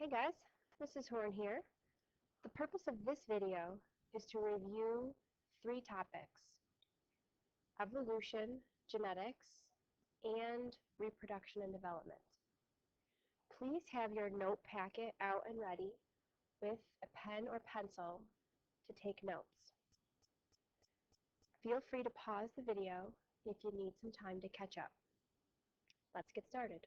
Hey guys, Mrs. Horn here. The purpose of this video is to review three topics: evolution, genetics, and reproduction and development. Please have your note packet out and ready with a pen or pencil to take notes. Feel free to pause the video if you need some time to catch up. Let's get started.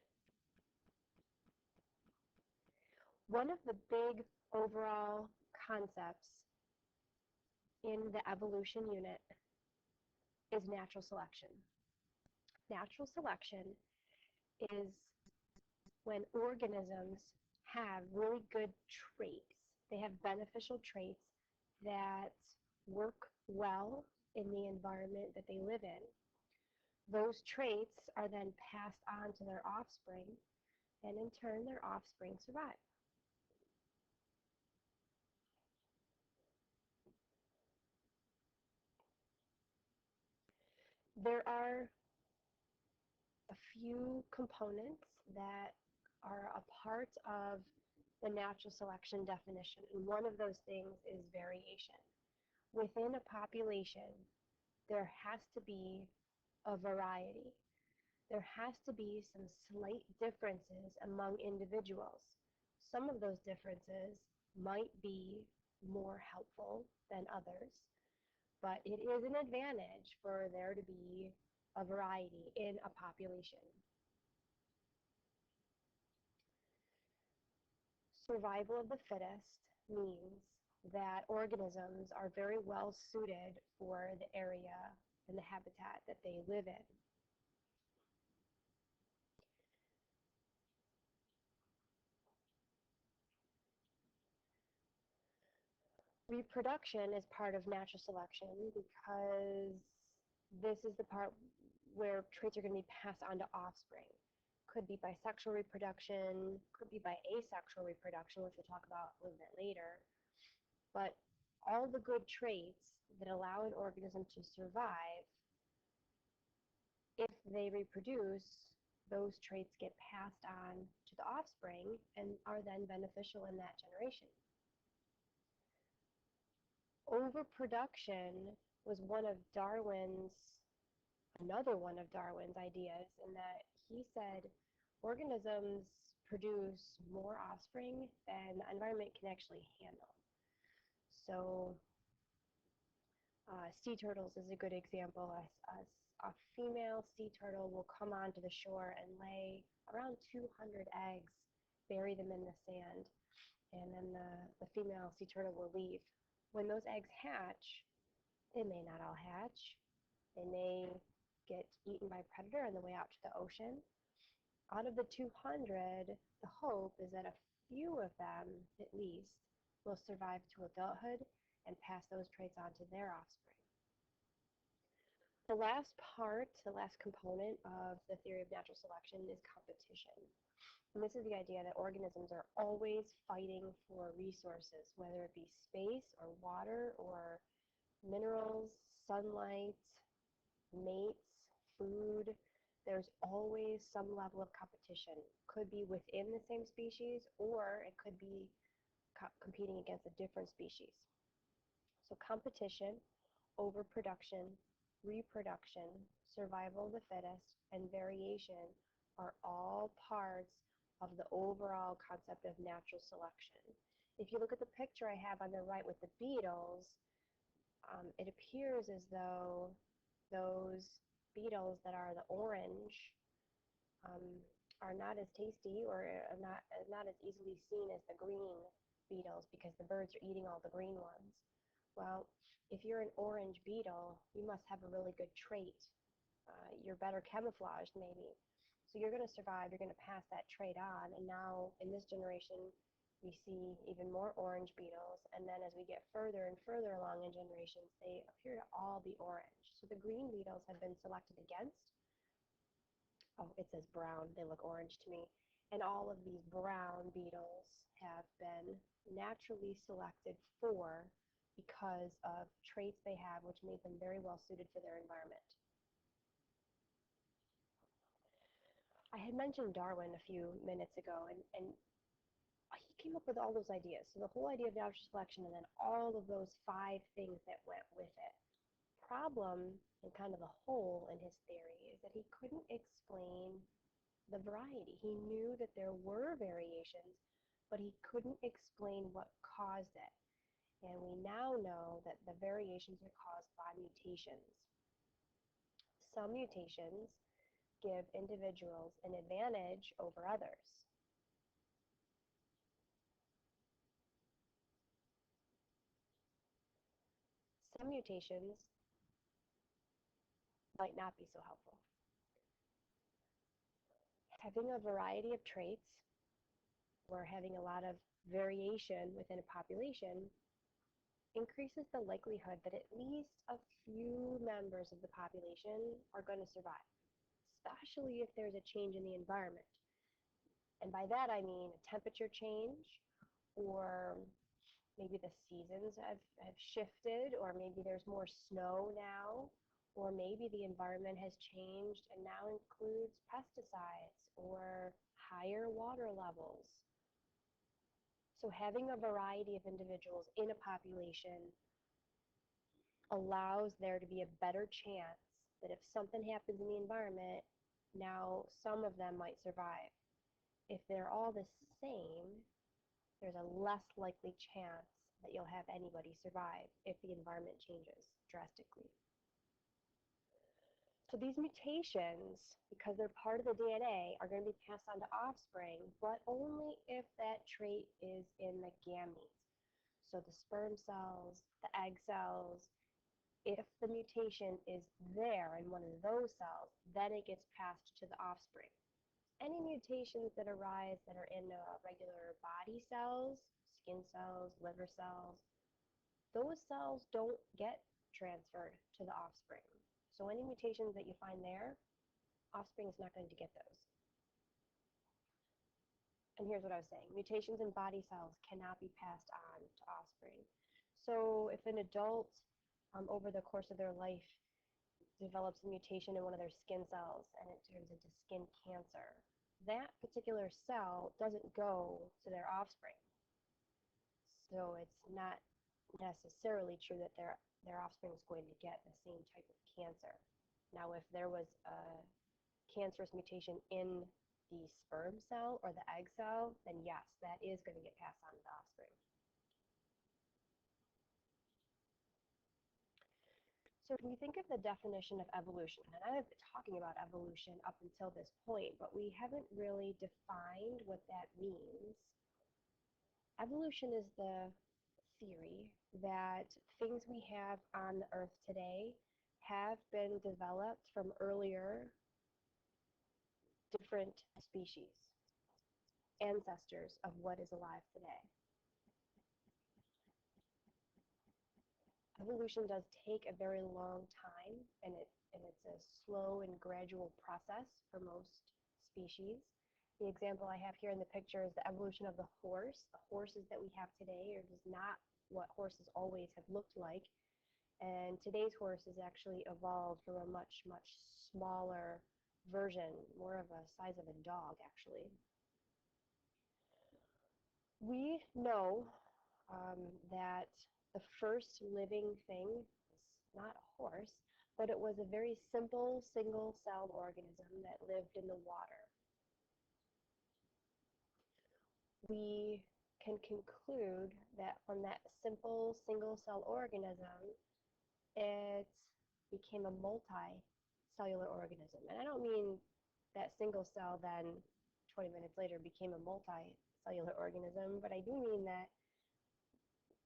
One of the big overall concepts in the evolution unit is natural selection. Natural selection is when organisms have really good traits. They have beneficial traits that work well in the environment that they live in. Those traits are then passed on to their offspring, and in turn, their offspring survive. There are a few components that are a part of the natural selection definition, and one of those things is variation. Within a population, there has to be a variety. There has to be some slight differences among individuals. Some of those differences might be more helpful than others, but it is an advantage for there to be a variety in a population. Survival of the fittest means that organisms are very well suited for the area and the habitat that they live in. Reproduction is part of natural selection because this is the part where traits are going to be passed on to offspring. Could be by sexual reproduction, could be by asexual reproduction, which we'll talk about a little bit later. But all the good traits that allow an organism to survive, if they reproduce, those traits get passed on to the offspring and are then beneficial in that generation. Overproduction was another one of Darwin's ideas, in that he said organisms produce more offspring than the environment can actually handle. So sea turtles is a good example. A female sea turtle will come onto the shore and lay around 200 eggs, bury them in the sand, and then the female sea turtle will leave. When those eggs hatch, they may not all hatch. They may get eaten by a predator on the way out to the ocean. Out of the 200, the hope is that a few of them, at least, will survive to adulthood and pass those traits on to their offspring. The last component of the theory of natural selection is competition. And this is the idea that organisms are always fighting for resources, whether it be space or water or minerals, sunlight, mates, food. There's always some level of competition. Could be within the same species, or it could be competing against a different species. So competition, overproduction, reproduction, survival of the fittest, and variation are all parts of the overall concept of natural selection. If you look at the picture I have on the right with the beetles, it appears as though those beetles that are the orange are not as tasty or not as easily seen as the green beetles, because the birds are eating all the green ones. Well, if you're an orange beetle, you must have a really good trait. You're better camouflaged, maybe. So you're going to survive, you're going to pass that trait on, and now in this generation we see even more orange beetles, and then as we get further and further along in generations, they appear to all be orange. So the green beetles have been selected against. Oh, it says brown, they look orange to me. And all of these brown beetles have been naturally selected for because of traits they have which made them very well suited for their environment. I had mentioned Darwin a few minutes ago, and he came up with all those ideas. So the whole idea of natural selection and then all of those 5 things that went with it. Problem and kind of the hole in his theory is that he couldn't explain the variety. He knew that there were variations, but he couldn't explain what caused it. And we now know that the variations are caused by mutations. Some mutations give individuals an advantage over others. Some mutations might not be so helpful. Having a variety of traits or having a lot of variation within a population increases the likelihood that at least a few members of the population are going to survive, especially if there's a change in the environment. And by that I mean a temperature change, or maybe the seasons have shifted, or maybe there's more snow now, or maybe the environment has changed and now includes pesticides or higher water levels. So having a variety of individuals in a population allows there to be a better chance that if something happens in the environment, now some of them might survive. If they're all the same, there's a less likely chance that you'll have anybody survive if the environment changes drastically. So these mutations, because they're part of the DNA, are going to be passed on to offspring, but only if that trait is in the gametes. So the sperm cells, the egg cells, if the mutation is there in one of those cells, then it gets passed to the offspring. Any mutations that arise that are in regular body cells, skin cells, liver cells, those cells don't get transferred to the offspring. So any mutations that you find there, offspring is not going to get those. And here's what I was saying. Mutations in body cells cannot be passed on to offspring. So if an adult, over the course of their life, develops a mutation in one of their skin cells and it turns into skin cancer, that particular cell doesn't go to their offspring. So it's not necessarily true that their offspring is going to get the same type of cancer. Now, if there was a cancerous mutation in the sperm cell or the egg cell, then yes, that is going to get passed on to the offspring. So when you think of the definition of evolution, and I've been talking about evolution up until this point, but we haven't really defined what that means. Evolution is the theory that things we have on the earth today have been developed from earlier different species, ancestors of what is alive today. Evolution does take a very long time, and it's a slow and gradual process for most species. The example I have here in the picture is the evolution of the horse. The horses that we have today are just not what horses always have looked like. And today's horse is actually evolved from a much, much smaller version, more of a size of a dog, actually. We know that the first living thing was not a horse, but it was a very simple single-celled organism that lived in the water. We can conclude that from that simple single-cell organism, it became a multicellular organism. And I don't mean that single cell then 20 minutes later became a multicellular organism, but I do mean that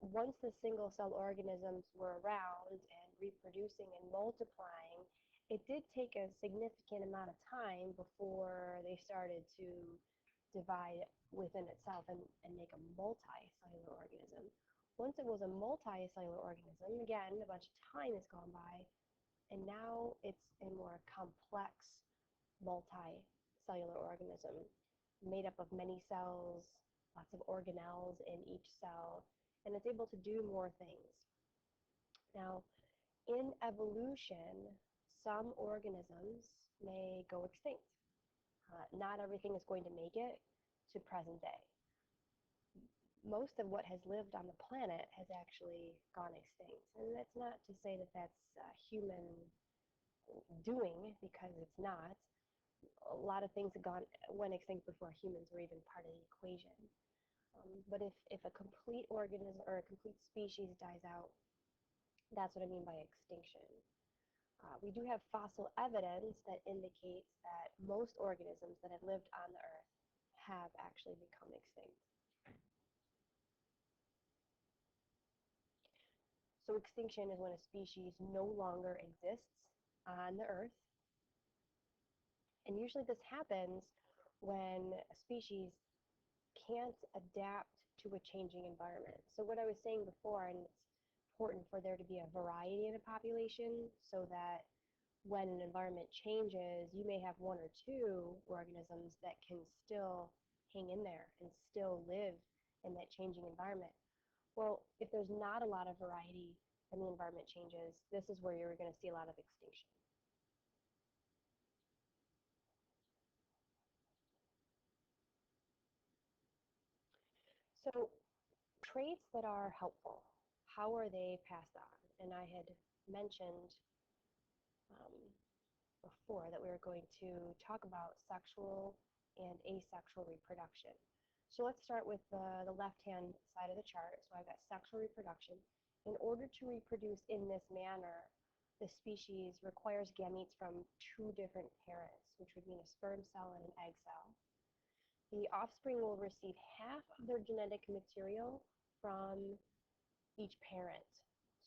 once the single cell organisms were around and reproducing and multiplying, it did take a significant amount of time before they started to divide within itself and make a multicellular organism. Once it was a multicellular organism, again, a bunch of time has gone by, and now it's a more complex multicellular organism made up of many cells, lots of organelles in each cell, and it's able to do more things. Now, in evolution, some organisms may go extinct. Not everything is going to make it to present day. most of what has lived on the planet has actually gone extinct. And that's not to say that that's human doing, because it's not. A lot of things went extinct before humans were even part of the equation. But if a complete organism or a complete species dies out, that's what I mean by extinction. We do have fossil evidence that indicates that most organisms that have lived on the Earth have actually become extinct. So extinction is when a species no longer exists on the Earth. And usually this happens when a species can't adapt to a changing environment. So what I was saying before, and it's important for there to be a variety in a population so that when an environment changes, you may have one or two organisms that can still hang in there and still live in that changing environment. Well, if there's not a lot of variety and the environment changes, this is where you're going to see a lot of extinction. So traits that are helpful, how are they passed on? And I had mentioned um, before that we were going to talk about sexual and asexual reproduction. So let's start with the left-hand side of the chart. So I've got sexual reproduction. In order to reproduce in this manner, the species requires gametes from two different parents, which would mean a sperm cell and an egg cell. The offspring will receive half of their genetic material from each parent.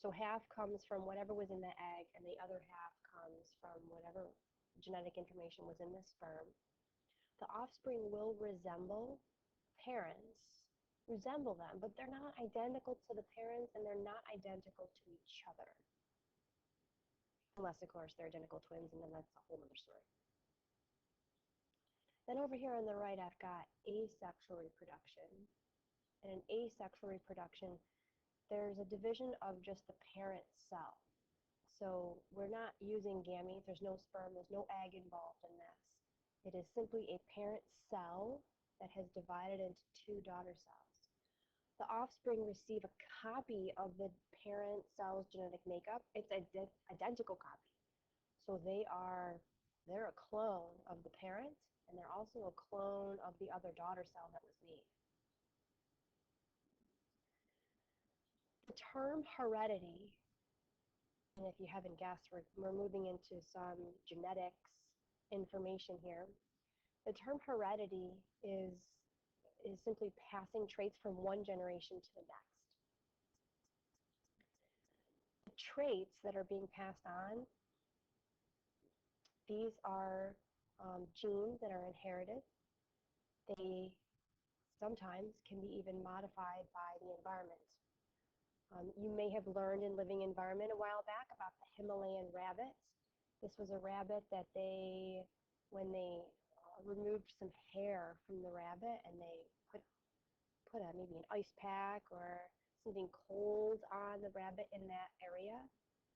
So half comes from whatever was in the egg, and the other half comes from whatever genetic information was in the sperm. The offspring will resemble parents, resemble them, but they're not identical to the parents, and they're not identical to each other. Unless, of course, they're identical twins, and then that's a whole other story. Then over here on the right, I've got asexual reproduction. And in asexual reproduction, there's a division of just the parent cell. So we're not using gametes. There's no sperm. There's no egg involved in this. It is simply a parent cell that has divided into two daughter cells. The offspring receive a copy of the parent cell's genetic makeup. It's an identical copy. So they're a clone of the parent, and they're also a clone of the other daughter cell that was made. The term heredity, and if you haven't guessed, we're moving into some genetics information here. The term heredity is simply passing traits from one generation to the next. The traits that are being passed on, these are genes that are inherited. They sometimes can be even modified by the environment. You may have learned in Living Environment a while back about the Himalayan rabbit. This was a rabbit that when they removed some hair from the rabbit and they put maybe an ice pack or something cold on the rabbit in that area,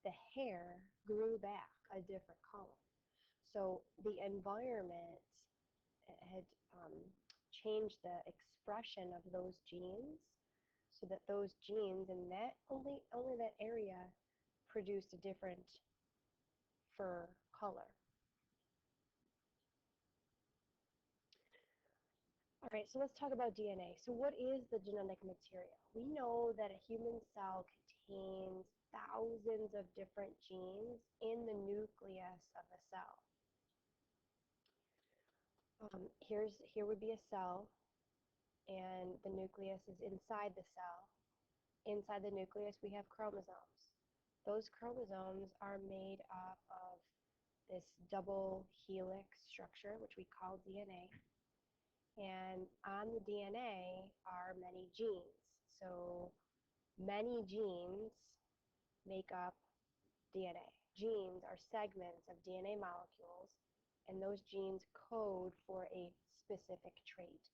the hair grew back a different color. So the environment had changed the expression of those genes so that those genes in that only that area produced a different fur color. All right, so let's talk about DNA. So what is the genetic material? We know that a human cell contains thousands of different genes in the nucleus of a cell. Here would be a cell, and the nucleus is inside the cell. Inside the nucleus, we have chromosomes. Those chromosomes are made up of this double helix structure, which we call DNA. And on the DNA are many genes. So many genes make up DNA. Genes are segments of DNA molecules, and those genes code for a specific trait.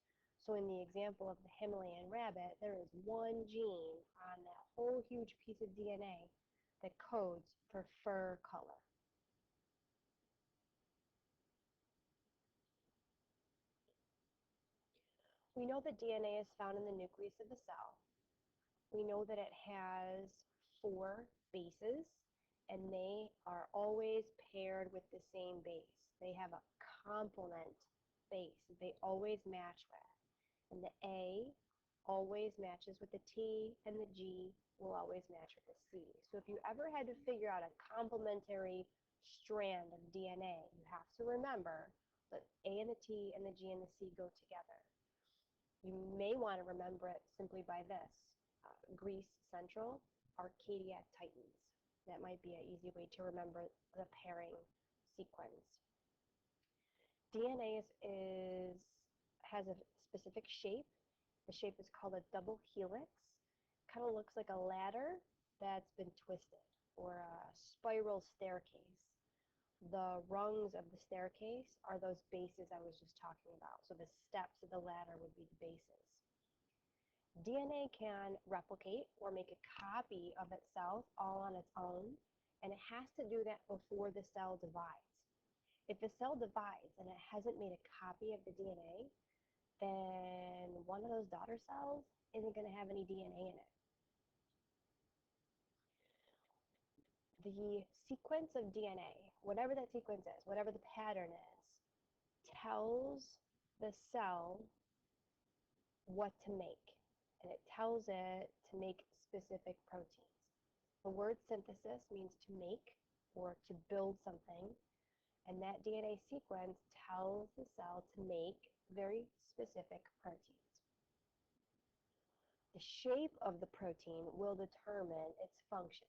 So in the example of the Himalayan rabbit, there is one gene on that whole huge piece of DNA that codes for fur color. We know that DNA is found in the nucleus of the cell. We know that it has 4 bases, and they are always paired with the same base. They have a complement base that they always match with. And the A always matches with the T, and the G will always match with the C. So if you ever had to figure out a complementary strand of DNA, you have to remember that A and the T and the G and the C go together. You may want to remember it simply by this. Greece Central, Arcadia Titans. That might be an easy way to remember the pairing sequence. DNA has a specific shape. The shape is called a double helix. Kind of looks like a ladder that's been twisted, or a spiral staircase. The rungs of the staircase are those bases I was just talking about. So the steps of the ladder would be the bases. DNA can replicate or make a copy of itself all on its own, and it has to do that before the cell divides. If the cell divides and it hasn't made a copy of the DNA, then one of those daughter cells isn't going to have any DNA in it. The sequence of DNA, whatever that sequence is, whatever the pattern is, tells the cell what to make, and it tells it to make specific proteins. The word synthesis means to make or to build something, and that DNA sequence tells the cell to make very specific proteins. The shape of the protein will determine its function.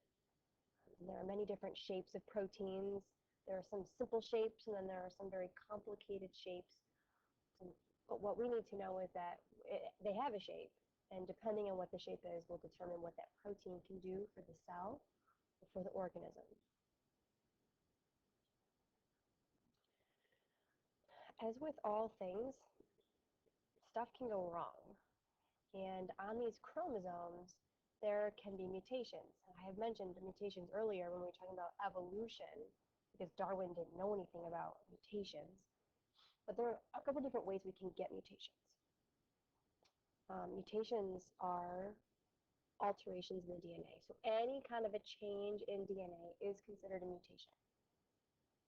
There are many different shapes of proteins. There are some simple shapes, and then there are some very complicated shapes. But what we need to know is that they have a shape, and depending on what the shape is will determine what that protein can do for the cell or for the organism. As with all things, stuff can go wrong. And on these chromosomes, there can be mutations. And I have mentioned the mutations earlier when we were talking about evolution, because Darwin didn't know anything about mutations. But there are a couple different ways we can get mutations. Mutations are alterations in the DNA. So any kind of a change in DNA is considered a mutation.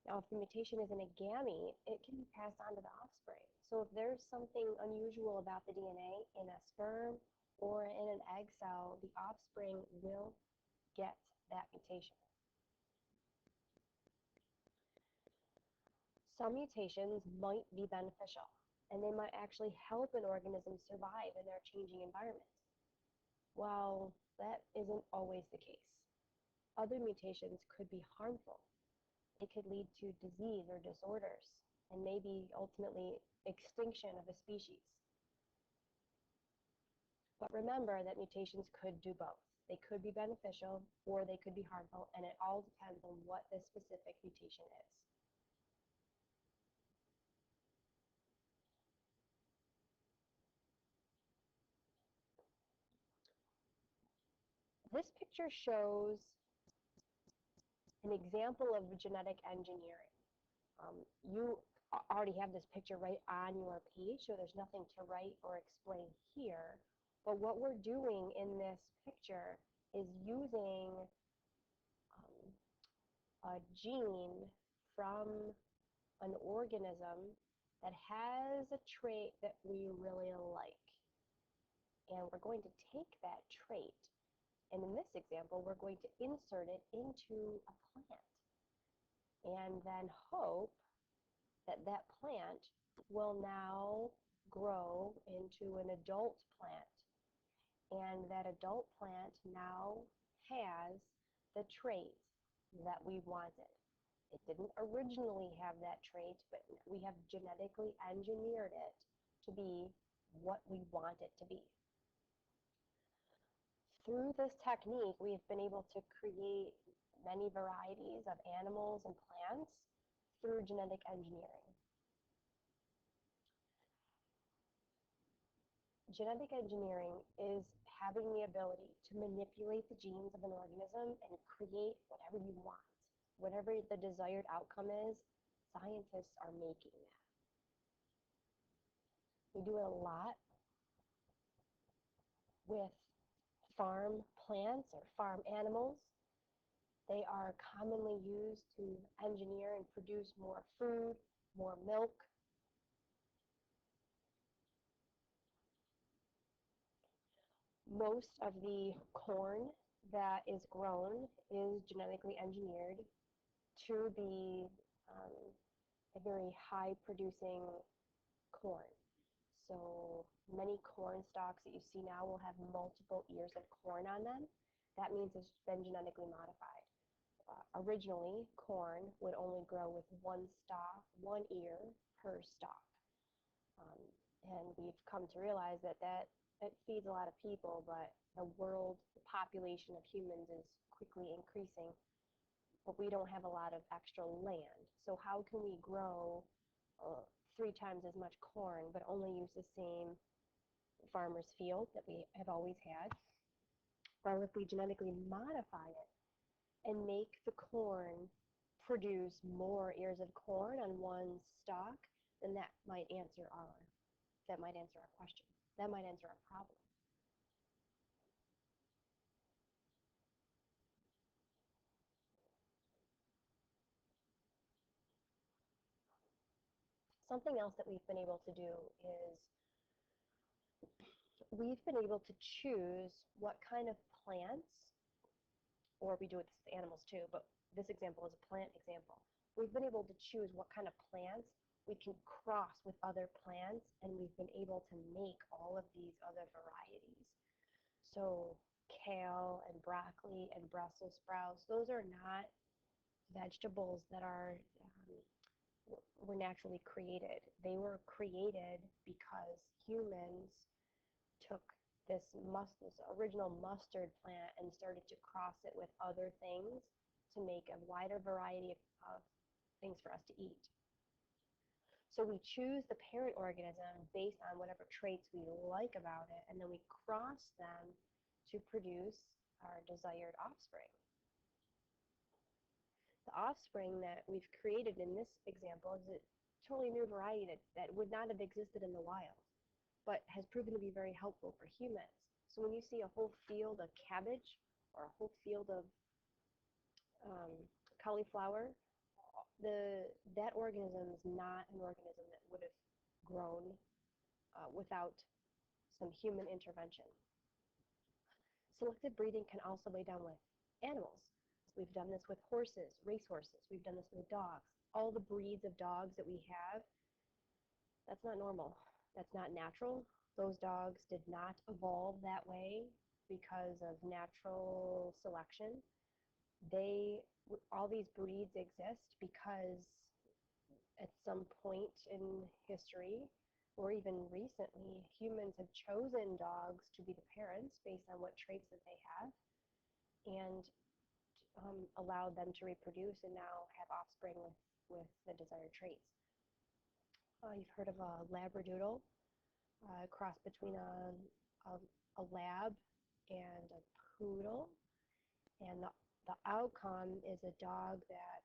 Now, if the mutation is in a gamete, it can be passed on to the offspring. So if there's something unusual about the DNA in a sperm or in an egg cell, the offspring will get that mutation. Some mutations might be beneficial, and they might actually help an organism survive in their changing environment. While that isn't always the case, other mutations could be harmful. It could lead to disease or disorders, and maybe ultimately extinction of a species. But remember that mutations could do both. They could be beneficial or they could be harmful, and it all depends on what the specific mutation is. This picture shows an example of genetic engineering. You already have this picture right on your page, so there's nothing to write or explain here. But what we're doing in this picture is using a gene from an organism that has a trait that we really like. And we're going to take that trait, and in this example, we're going to insert it into a plant, and then hope that that plant will now grow into an adult plant. And that adult plant now has the trait that we wanted. It didn't originally have that trait, but we have genetically engineered it to be what we want it to be. Through this technique, we've been able to create many varieties of animals and plants through genetic engineering. Genetic engineering is having the ability to manipulate the genes of an organism and create whatever you want. Whatever the desired outcome is, scientists are making that. We do it a lot farm plants or farm animals. They are commonly used to engineer and produce more food, more milk. Most of the corn that is grown is genetically engineered to be a very high producing corn. So many corn stalks that you see now will have multiple ears of corn on them. That means it's been genetically modified. Originally, corn would only grow with one stalk, one ear per stalk. Um, and we've come to realize that that feeds a lot of people, but the population of humans is quickly increasing, but we don't have a lot of extra land. So how can we grow 3 times as much corn, but only use the same farmer's field that we have always had? Or if we genetically modify it and make the corn produce more ears of corn on one stalk, then that might answer our question. That might answer our problem. Something else that we've been able to do is we've been able to choose what kind of plants, or we do it with animals too, but this example is a plant example. We've been able to choose what kind of plants we can cross with other plants, and we've been able to make all of these other varieties. So kale and broccoli and Brussels sprouts, those are not vegetables that were naturally created. They were created because humans took this original mustard plant and started to cross it with other things to make a wider variety of things for us to eat. So we choose the parent organism based on whatever traits we like about it, and then we cross them to produce our desired offspring. The offspring that we've created in this example is a totally new variety that would not have existed in the wild, but has proven to be very helpful for humans. So when you see a whole field of cabbage or a whole field of um, cauliflower, that organism is not an organism that would have grown without some human intervention. Selective breeding can also lay down with animals. We've done this with horses, racehorses. We've done this with dogs. All the breeds of dogs that we have, that's not normal. That's not natural. Those dogs did not evolve that way because of natural selection. All these breeds exist because at some point in history, or even recently, humans have chosen dogs to be the parents based on what traits that they have, and allowed them to reproduce and now have offspring with the desired traits. You've heard of a Labradoodle, a cross between a lab and a poodle, and the outcome is a dog that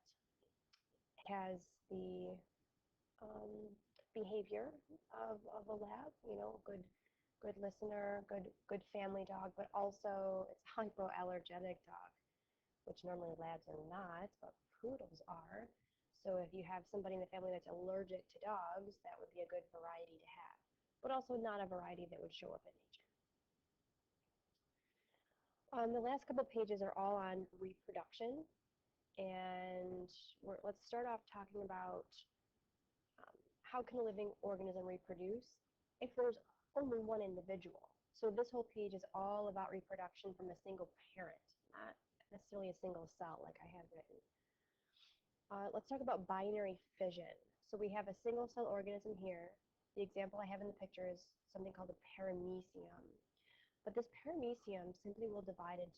has the behavior of a lab, good listener, good family dog, but also it's a hypoallergenic dog, which normally labs are not, but poodles are. So if you have somebody in the family that's allergic to dogs, that would be a good variety to have, but also not a variety that would show up in nature. The last couple pages are all on reproduction, and let's start off talking about how can a living organism reproduce if there's only one individual. So this whole page is all about reproduction from a single parent, not necessarily a single cell like I have written. Let's talk about binary fission. So we have a single cell organism here. The example I have in the picture is something called a paramecium. But this paramecium simply will divide it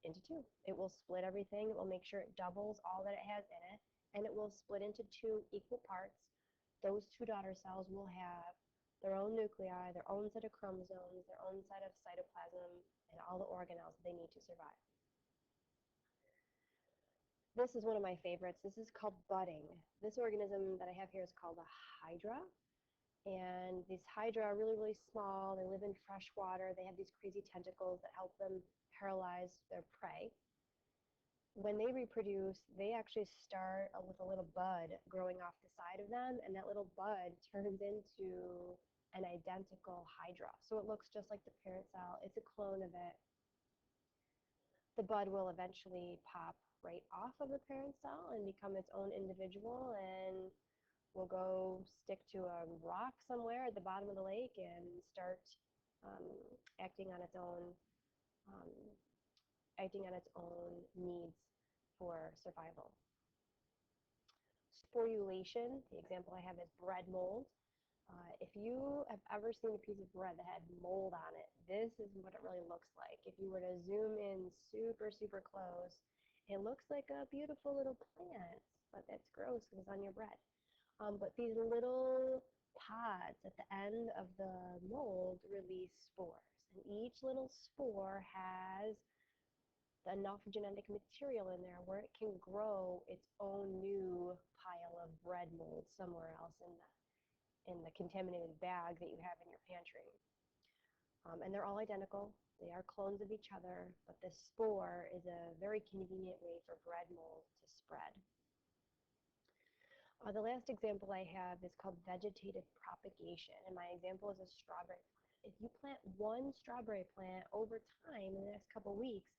into two. It will split everything. It will make sure it doubles all that it has in it, and it will split into two equal parts. Those two daughter cells will have their own nuclei, their own set of chromosomes, their own set of cytoplasm, and all the organelles that they need to survive. This is one of my favorites. This is called budding. This organism that I have here is called a hydra. And these hydra are really, really small. They live in fresh water. They have these crazy tentacles that help them paralyze their prey. When they reproduce, they actually start with a little bud growing off the side of them, and that little bud turns into an identical hydra. So it looks just like the parent cell. It's a clone of it. The bud will eventually pop right off of the parent cell and become its own individual, and will go stick to a rock somewhere at the bottom of the lake and start um, acting on its own um, acting on its own needs for survival. Sporulation, the example I have is bread mold. If you have ever seen a piece of bread that had mold on it, this is what it really looks like. If you were to zoom in super, super close, it looks like a beautiful little plant, but that's gross because it's on your bread. But these little pods at the end of the mold release spores, and each little spore has enough genetic material in there where it can grow its own new pile of bread mold somewhere else in the contaminated bag that you have in your pantry. And they're all identical. They are clones of each other, but the spore is a very convenient way for bread mold to spread. The last example I have is called vegetative propagation, and my example is a strawberry plant. If you plant one strawberry plant over time in the next couple weeks,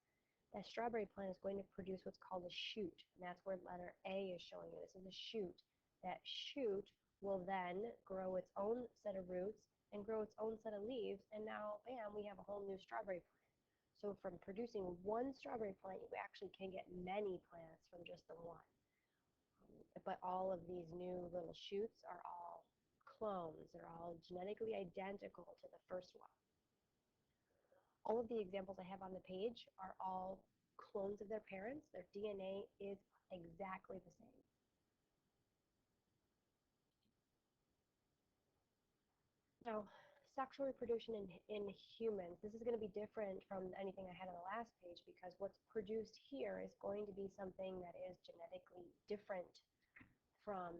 that strawberry plant is going to produce what's called a shoot, and that's where letter A is showing you. This is a shoot. That shoot will then grow its own set of roots and grow its own set of leaves, and now, bam, we have a whole new strawberry plant. So from producing one strawberry plant, you actually can get many plants from just the one. But all of these new little shoots are all clones. They're all genetically identical to the first one. All of the examples I have on the page are all clones of their parents. Their DNA is exactly the same. Now, sexual reproduction in humans, this is going to be different from anything I had on the last page, because what's produced here is going to be something that is genetically different from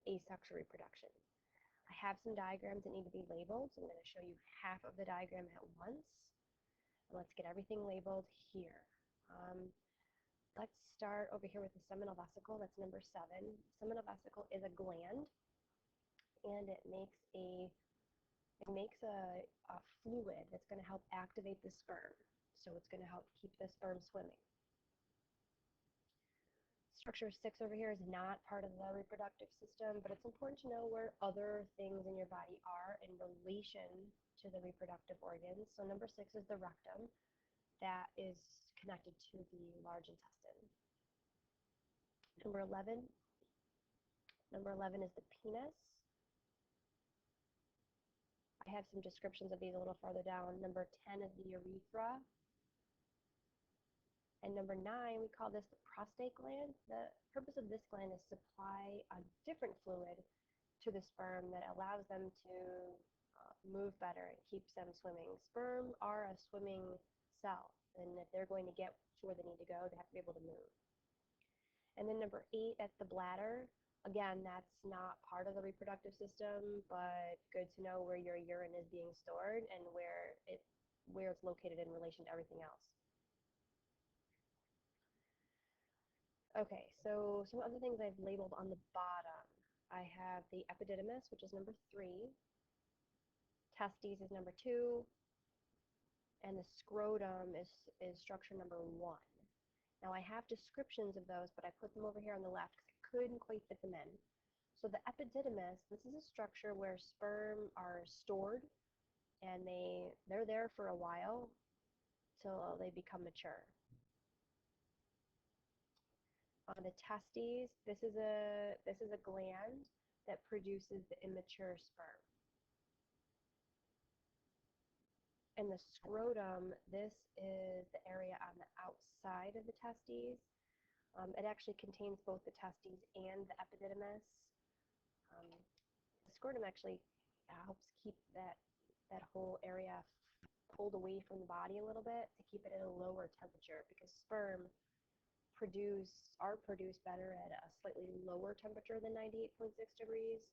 asexual reproduction. I have some diagrams that need to be labeled, so I'm going to show you half of the diagram at once. Let's get everything labeled here. Let's start over here with the seminal vesicle. That's number 7. Seminal vesicle is a gland, and it makes a fluid that's going to help activate the sperm. So it's going to help keep the sperm swimming. Structure 6 over here is not part of the reproductive system, but it's important to know where other things in your body are in relation to the reproductive organs. So number 6 is the rectum. That is connected to the large intestine. Number 11 is the penis. I have some descriptions of these a little farther down. Number 10 is the urethra. And number 9, we call this the prostate gland. The purpose of this gland is to supply a different fluid to the sperm that allows them to move better and keeps them swimming. Sperm are a swimming cell, and if they're going to get to where they need to go, they have to be able to move. And then number 8, that's the bladder. Again, that's not part of the reproductive system, but good to know where your urine is being stored and where it's located in relation to everything else. Okay, so some other things I've labeled on the bottom. I have the epididymis, which is number 3. Testes is number 2. And the scrotum is structure number 1. Now I have descriptions of those, but I put them over here on the left because I couldn't quite fit them in. So the epididymis, this is a structure where sperm are stored, and they're there for a while till they become mature. On the testes, this is a gland that produces the immature sperm. And the scrotum, this is the area on the outside of the testes. It actually contains both the testes and the epididymis. The scrotum actually helps keep that whole area pulled away from the body a little bit to keep it at a lower temperature, because sperm are produced better at a slightly lower temperature than 98.6 degrees.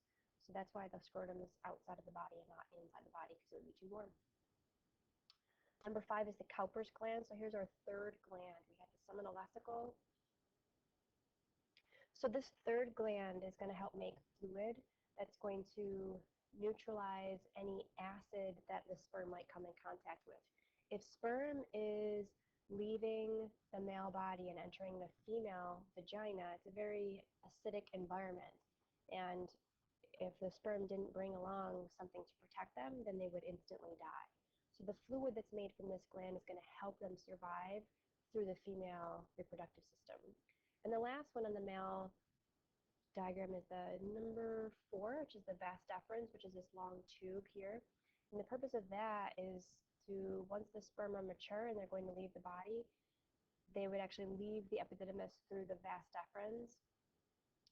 So that's why the scrotum is outside of the body and not inside the body, because it would be too warm. Number 5 is the Cowper's gland. So here's our third gland. We have the seminal vesicle. So this third gland is going to help make fluid that's going to neutralize any acid that the sperm might come in contact with. If sperm is leaving the male body and entering the female vagina, it's a very acidic environment. And if the sperm didn't bring along something to protect them, then they would instantly die. So the fluid that's made from this gland is going to help them survive through the female reproductive system. And the last one on the male diagram is the number 4, which is the vas deferens, which is this long tube here. And the purpose of that is to, once the sperm are mature and they're going to leave the body, they would actually leave the epididymis through the vas deferens,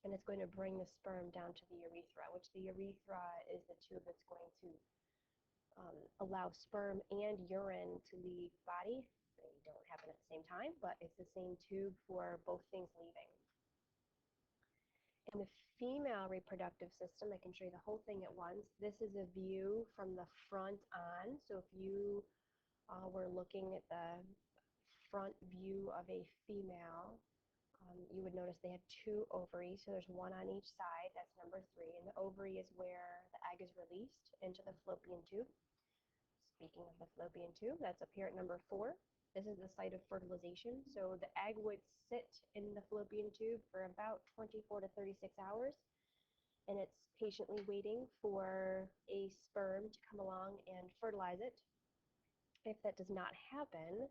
and it's going to bring the sperm down to the urethra, which the urethra is the tube that's going to allow sperm and urine to leave the body. They don't happen at the same time, but it's the same tube for both things leaving. In the female reproductive system, I can show you the whole thing at once. This is a view from the front on. So if you were looking at the front view of a female, you would notice they had 2 ovaries, so there's 1 on each side. That's number 3, and the ovary is where the egg is released into the fallopian tube. Speaking of the fallopian tube, that's up here at number 4. This is the site of fertilization. So the egg would sit in the fallopian tube for about 24 to 36 hours, and it's patiently waiting for a sperm to come along and fertilize it. If that does not happen,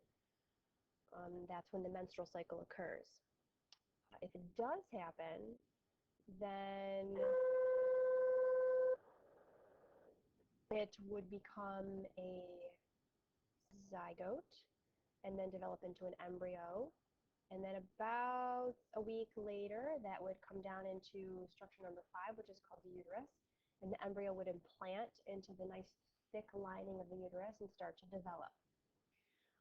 that's when the menstrual cycle occurs. If it does happen, then it would become a zygote and then develop into an embryo. And then about a week later, that would come down into structure number 5, which is called the uterus. And the embryo would implant into the nice thick lining of the uterus and start to develop.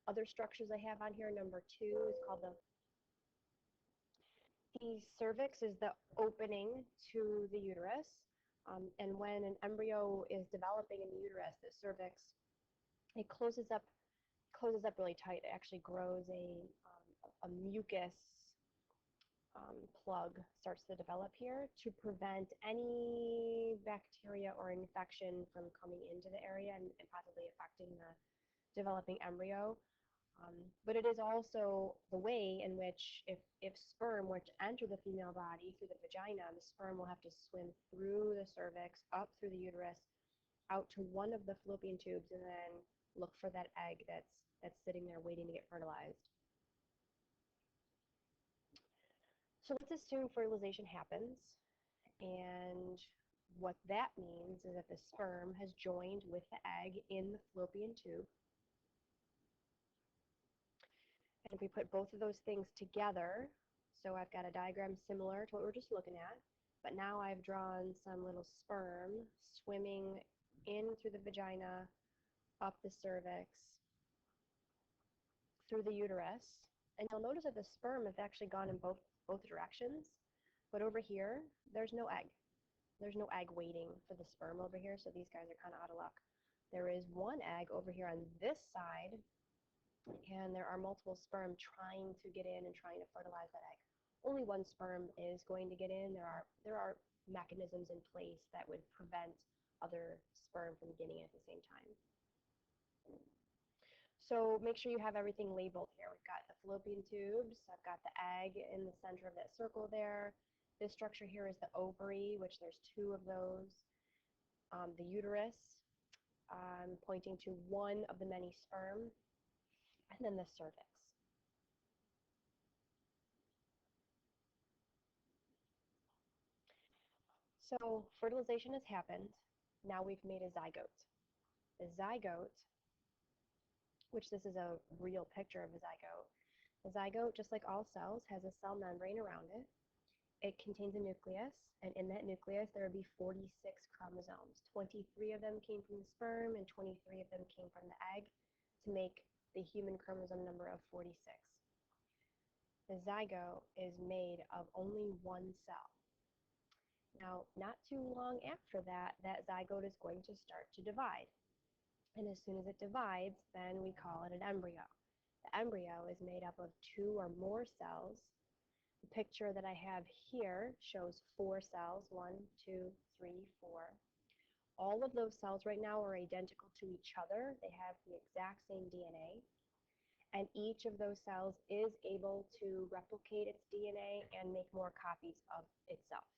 Other structures I have on here, number 2 is called the cervix is the opening to the uterus. And when an embryo is developing in the uterus, the cervix, it closes up really tight. It actually grows a mucus plug starts to develop here to prevent any bacteria or infection from coming into the area and possibly affecting the developing embryo. But it is also the way in which if sperm were to enter the female body through the vagina, the sperm will have to swim through the cervix, up through the uterus, out to one of the fallopian tubes, and then look for that egg that's sitting there waiting to get fertilized. So let's assume fertilization happens, and what that means is that the sperm has joined with the egg in the fallopian tube. And if we put both of those things together, so I've got a diagram similar to what we're just looking at, but now I've drawn some little sperm swimming in through the vagina, up the cervix, through the uterus. And you'll notice that the sperm has actually gone in both directions, but over here, there's no egg. There's no egg waiting for the sperm over here, so these guys are kind of out of luck. There is one egg over here on this side, and there are multiple sperm trying to get in and trying to fertilize that egg. Only one sperm is going to get in. There are mechanisms in place that would prevent other sperm from getting in at the same time. So make sure you have everything labeled here. We've got the fallopian tubes. I've got the egg in the center of that circle there. This structure here is the ovary, which there's 2 of those. The uterus, pointing to one of the many sperm, and then the cervix. So fertilization has happened. Now we've made a zygote. The zygote, which this is a real picture of a zygote. The zygote, just like all cells, has a cell membrane around it. It contains a nucleus, and in that nucleus there would be 46 chromosomes. 23 of them came from the sperm, and 23 of them came from the egg to make the human chromosome number of 46. The zygote is made of only one cell. Now, not too long after that, that zygote is going to start to divide. And as soon as it divides, then we call it an embryo. The embryo is made up of 2 or more cells. The picture that I have here shows 4 cells, 1, 2, 3, 4. All of those cells right now are identical to each other. They have the exact same DNA. And each of those cells is able to replicate its DNA and make more copies of itself.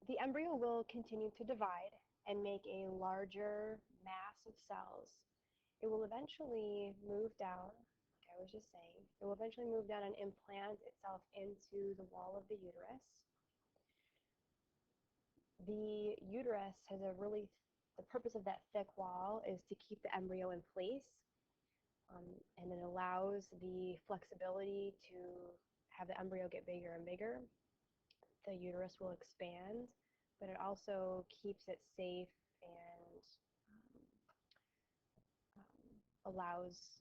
The embryo will continue to divide and make a larger mass of cells. It will eventually move down, like I was just saying, it will eventually move down and implant itself into the wall of the uterus. The uterus has the purpose of that thick wall is to keep the embryo in place, and it allows the flexibility to have the embryo get bigger and bigger. The uterus will expand, but it also keeps it safe and allows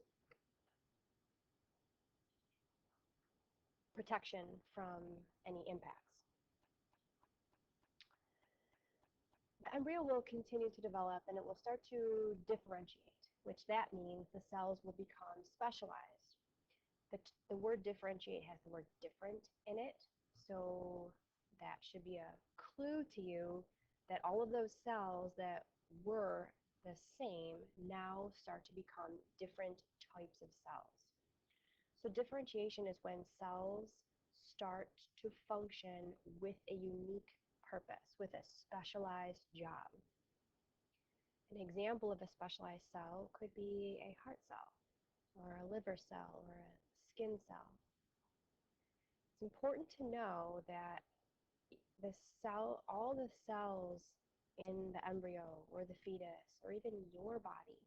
protection from any impacts. The embryo will continue to develop and it will start to differentiate, which that means the cells will become specialized. The word differentiate has the word different in it, so that should be a clue to you that all of those cells that were the same now start to become different types of cells. So differentiation is when cells start to function with a unique purpose, with a specialized job. An example of a specialized cell could be a heart cell, or a liver cell, or a skin cell. It's important to know that all the cells in the embryo or the fetus or even your body,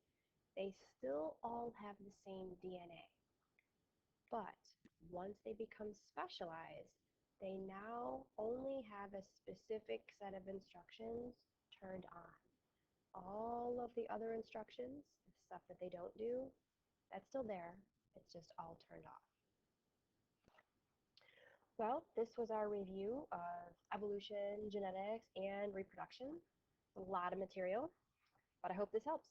they still all have the same DNA. But once they become specialized, they now only have a specific set of instructions turned on. All of the other instructions, the stuff that they don't do, that's still there. It's just all turned off. Well, this was our review of evolution, genetics, and reproduction. A lot of material, but I hope this helps.